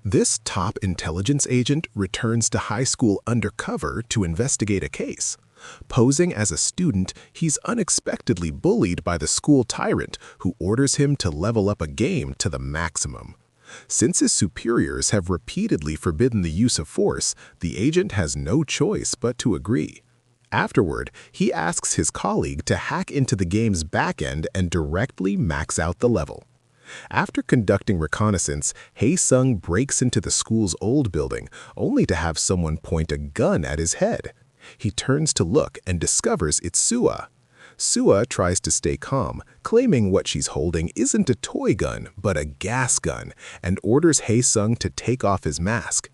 This top intelligence agent returns to high school undercover to investigate a case. Posing as a student, he's unexpectedly bullied by the school tyrant who orders him to level up a game to the maximum. Since his superiors have repeatedly forbidden the use of force, the agent has no choice but to agree. Afterward, he asks his colleague to hack into the game's backend and directly max out the level. After conducting reconnaissance, Hae-sung breaks into the school's old building, only to have someone point a gun at his head. He turns to look and discovers it's Sua. Sua tries to stay calm, claiming what she's holding isn't a toy gun, but a gas gun, and orders Hae-sung to take off his mask.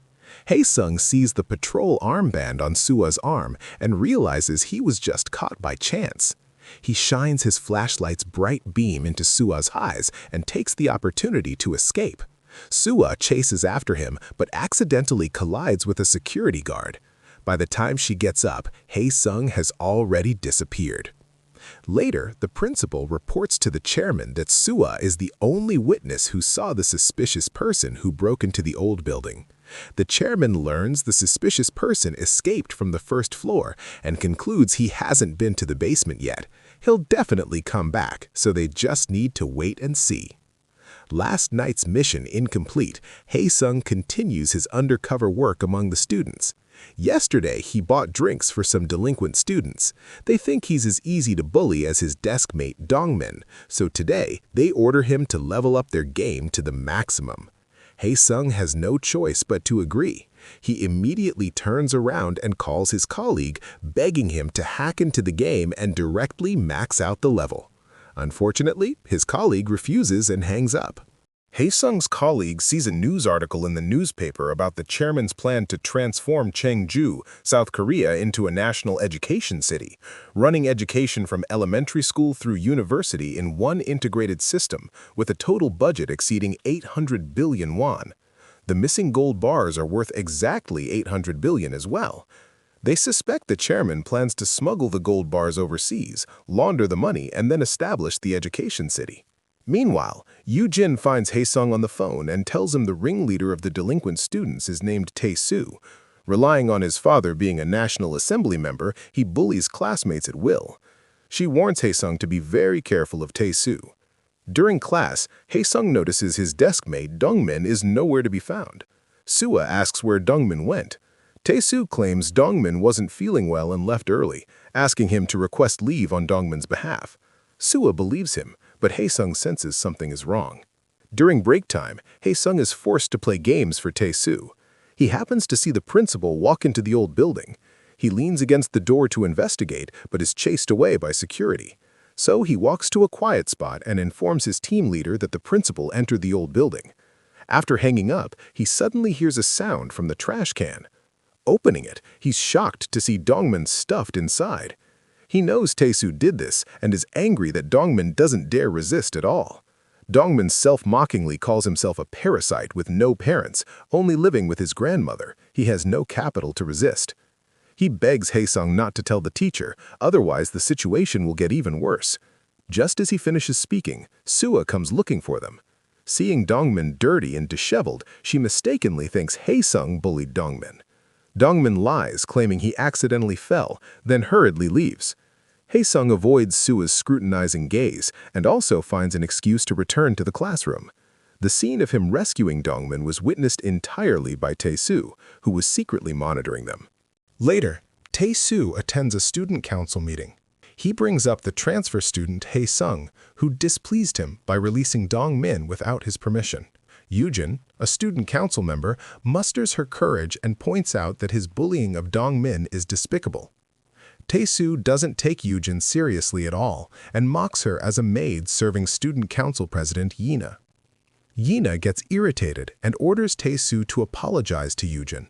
Hae-sung sees the patrol armband on Sua's arm and realizes he was just caught by chance. He shines his flashlight's bright beam into Sua's eyes and takes the opportunity to escape. Sua chases after him but accidentally collides with a security guard. By the time she gets up, Hae-sung has already disappeared. Later, the principal reports to the chairman that Sua is the only witness who saw the suspicious person who broke into the old building. The chairman learns the suspicious person escaped from the first floor and concludes he hasn't been to the basement yet. He'll definitely come back, so they just need to wait and see. Last night's mission incomplete, Hae-sung continues his undercover work among the students. Yesterday, he bought drinks for some delinquent students. They think he's as easy to bully as his desk mate Dongmin, so today they order him to level up their game to the maximum. Hae-sung has no choice but to agree. He immediately turns around and calls his colleague, begging him to hack into the game and directly max out the level. Unfortunately, his colleague refuses and hangs up. Hae-sung's colleague sees a news article in the newspaper about the chairman's plan to transform Cheongju, South Korea, into a national education city, running education from elementary school through university in one integrated system, with a total budget exceeding 800 billion won. The missing gold bars are worth exactly 800 billion as well. They suspect the chairman plans to smuggle the gold bars overseas, launder the money, and then establish the education city. Meanwhile, Yoo-jin finds Hae-sung on the phone and tells him the ringleader of the delinquent students is named Tae-soo. Relying on his father being a National Assembly member, he bullies classmates at will. She warns Hae-sung to be very careful of Tae-soo. During class, Hae-sung notices his desk mate Dongmin is nowhere to be found. Sua asks where Dongmin went. Tae-soo claims Dongmin wasn't feeling well and left early, asking him to request leave on Dongmin's behalf. Sua believes him, but Hae-sung senses something is wrong. During break time, Hae-sung is forced to play games for Tae-soo. He happens to see the principal walk into the old building. He leans against the door to investigate, but is chased away by security. So he walks to a quiet spot and informs his team leader that the principal entered the old building. After hanging up, he suddenly hears a sound from the trash can. Opening it, he's shocked to see Dongmin stuffed inside. He knows Tae-soo did this and is angry that Dongmin doesn't dare resist at all. Dongmin self-mockingly calls himself a parasite with no parents, only living with his grandmother. He has no capital to resist. He begs Hae-sung not to tell the teacher, otherwise the situation will get even worse. Just as he finishes speaking, Sua comes looking for them. Seeing Dongmin dirty and disheveled, she mistakenly thinks Hae-sung bullied Dongmin. Dongmin lies, claiming he accidentally fell, then hurriedly leaves. Hae-sung avoids Sua's scrutinizing gaze and also finds an excuse to return to the classroom. The scene of him rescuing Dongmin was witnessed entirely by Tae-soo, who was secretly monitoring them. Later, Tae-soo attends a student council meeting. He brings up the transfer student Hae-sung, who displeased him by releasing Dongmin without his permission. Yoo-jin, a student council member, musters her courage and points out that his bullying of Dongmin is despicable. Tae-soo doesn't take Yoo-jin seriously at all and mocks her as a maid serving student council president Yina. Yina gets irritated and orders Tae-soo to apologize to Yoo-jin.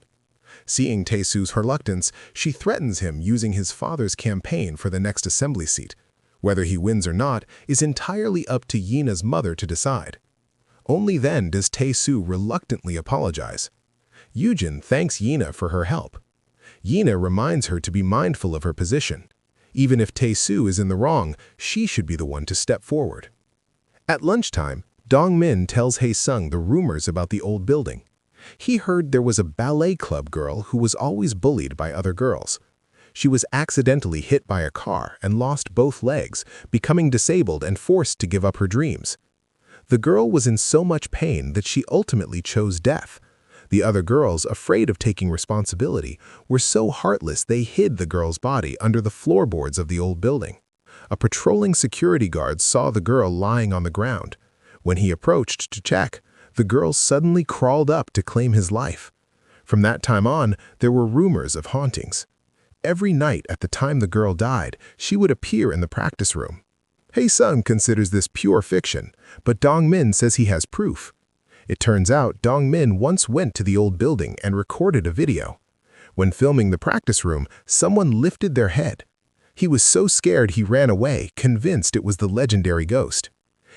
Seeing Tae-soo's reluctance, she threatens him using his father's campaign for the next assembly seat. Whether he wins or not is entirely up to Yina's mother to decide. Only then does Tae-soo reluctantly apologize. Yoo-jin thanks Yina for her help. Yina reminds her to be mindful of her position. Even if Tae-soo is in the wrong, she should be the one to step forward. At lunchtime, Dongmin tells Hae-sung the rumors about the old building. He heard there was a ballet club girl who was always bullied by other girls. She was accidentally hit by a car and lost both legs, becoming disabled and forced to give up her dreams. The girl was in so much pain that she ultimately chose death. The other girls, afraid of taking responsibility, were so heartless they hid the girl's body under the floorboards of the old building. A patrolling security guard saw the girl lying on the ground. When he approached to check, the girl suddenly crawled up to claim his life. From that time on, there were rumors of hauntings. Every night at the time the girl died, she would appear in the practice room. Hae-sung considers this pure fiction, but Dong-min says he has proof. It turns out Dong-min once went to the old building and recorded a video. When filming the practice room, someone lifted their head. He was so scared he ran away, convinced it was the legendary ghost.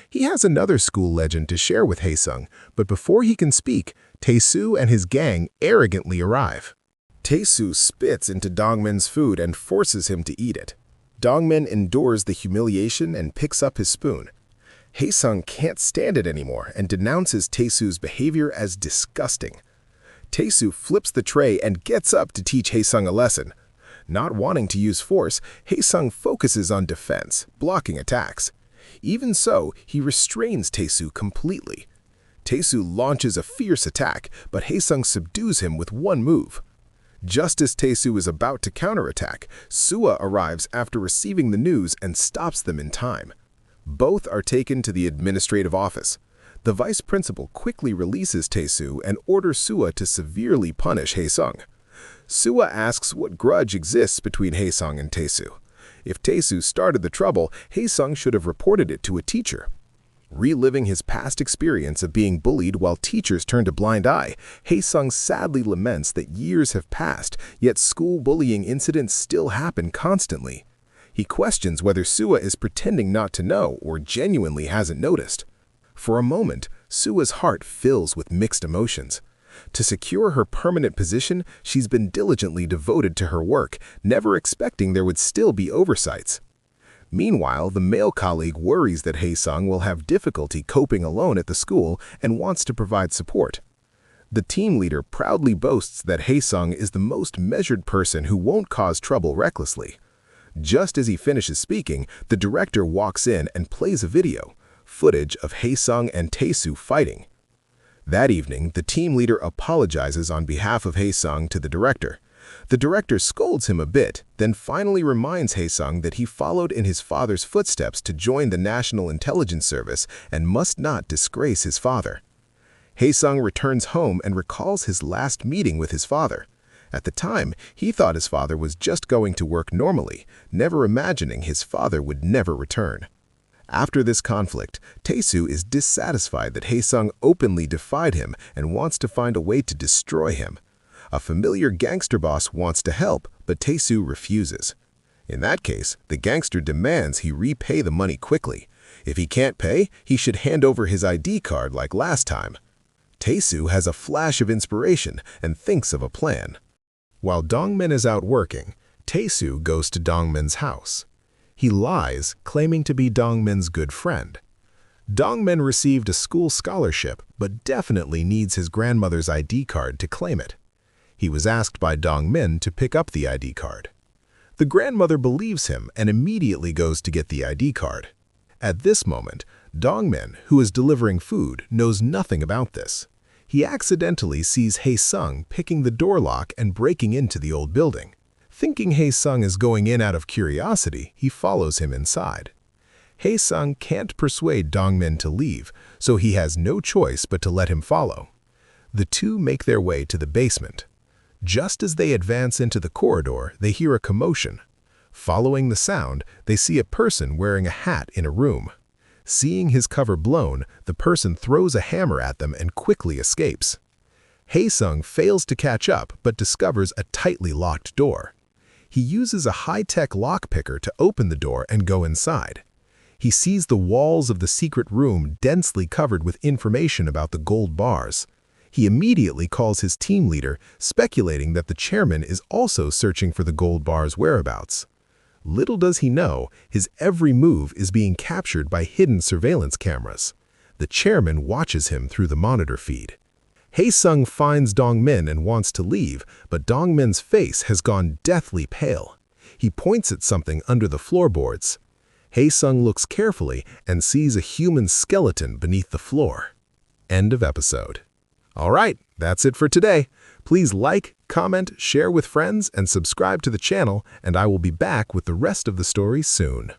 He has another school legend to share with Hae-sung, but before he can speak, Tae-soo and his gang arrogantly arrive. Tae-soo spits into Dong-min's food and forces him to eat it. Dong-min endures the humiliation and picks up his spoon. Hae-sung can't stand it anymore and denounces Tae-soo's behavior as disgusting. Tae-soo flips the tray and gets up to teach Hae-sung a lesson. Not wanting to use force, Hae-sung focuses on defense, blocking attacks. Even so, he restrains Tae-soo completely. Tae-soo launches a fierce attack, but Hae-sung subdues him with one move. Just as Tae-soo is about to counterattack, Sua arrives after receiving the news and stops them in time. Both are taken to the administrative office. The vice principal quickly releases Tae-soo and orders Sua to severely punish Hae-sung. Sua asks what grudge exists between Hae-sung and Tae-soo. If Tae-soo started the trouble, Hae-sung should have reported it to a teacher. Reliving his past experience of being bullied while teachers turned a blind eye, Hae-sung sadly laments that years have passed, yet school bullying incidents still happen constantly. He questions whether Sua is pretending not to know or genuinely hasn't noticed. For a moment, Sua's heart fills with mixed emotions. To secure her permanent position, she's been diligently devoted to her work, never expecting there would still be oversights. Meanwhile, the male colleague worries that Hae-sung will have difficulty coping alone at the school and wants to provide support. The team leader proudly boasts that Hae-sung is the most measured person who won't cause trouble recklessly. Just as he finishes speaking, the director walks in and plays a video, footage of Hae-sung and Tae-soo fighting. That evening, the team leader apologizes on behalf of Hae-sung to the director. The director scolds him a bit, then finally reminds Hae-sung that he followed in his father's footsteps to join the National Intelligence Service and must not disgrace his father. Hae-sung returns home and recalls his last meeting with his father. At the time, he thought his father was just going to work normally, never imagining his father would never return. After this conflict, Tae-soo is dissatisfied that Hae-sung openly defied him and wants to find a way to destroy him. A familiar gangster boss wants to help, but Tae-soo refuses. In that case, the gangster demands he repay the money quickly. If he can't pay, he should hand over his ID card like last time. Tae-soo has a flash of inspiration and thinks of a plan. While Dong-min is out working, Tae-soo goes to Dong-min's house. He lies, claiming to be Dong-min's good friend. Dong-min received a school scholarship, but definitely needs his grandmother's ID card to claim it. He was asked by Dong-min to pick up the ID card. The grandmother believes him and immediately goes to get the ID card. At this moment, Dong-min, who is delivering food, knows nothing about this. He accidentally sees Hae-sung picking the door lock and breaking into the old building. Thinking Hae-sung is going in out of curiosity, he follows him inside. Hae-sung can't persuade Dong-min to leave, so he has no choice but to let him follow. The two make their way to the basement. Just as they advance into the corridor, they hear a commotion. Following the sound, they see a person wearing a hat in a room. Seeing his cover blown, the person throws a hammer at them and quickly escapes. Hae-sung fails to catch up but discovers a tightly locked door. He uses a high-tech lockpicker to open the door and go inside. He sees the walls of the secret room densely covered with information about the gold bars. He immediately calls his team leader, speculating that the chairman is also searching for the gold bar's whereabouts. Little does he know, his every move is being captured by hidden surveillance cameras. The chairman watches him through the monitor feed. Hae-sung finds Dong-min and wants to leave, but Dong-min's face has gone deathly pale. He points at something under the floorboards. Hae-sung looks carefully and sees a human skeleton beneath the floor. End of episode. All right, that's it for today. Please like, comment, share with friends, and subscribe to the channel, and I will be back with the rest of the story soon.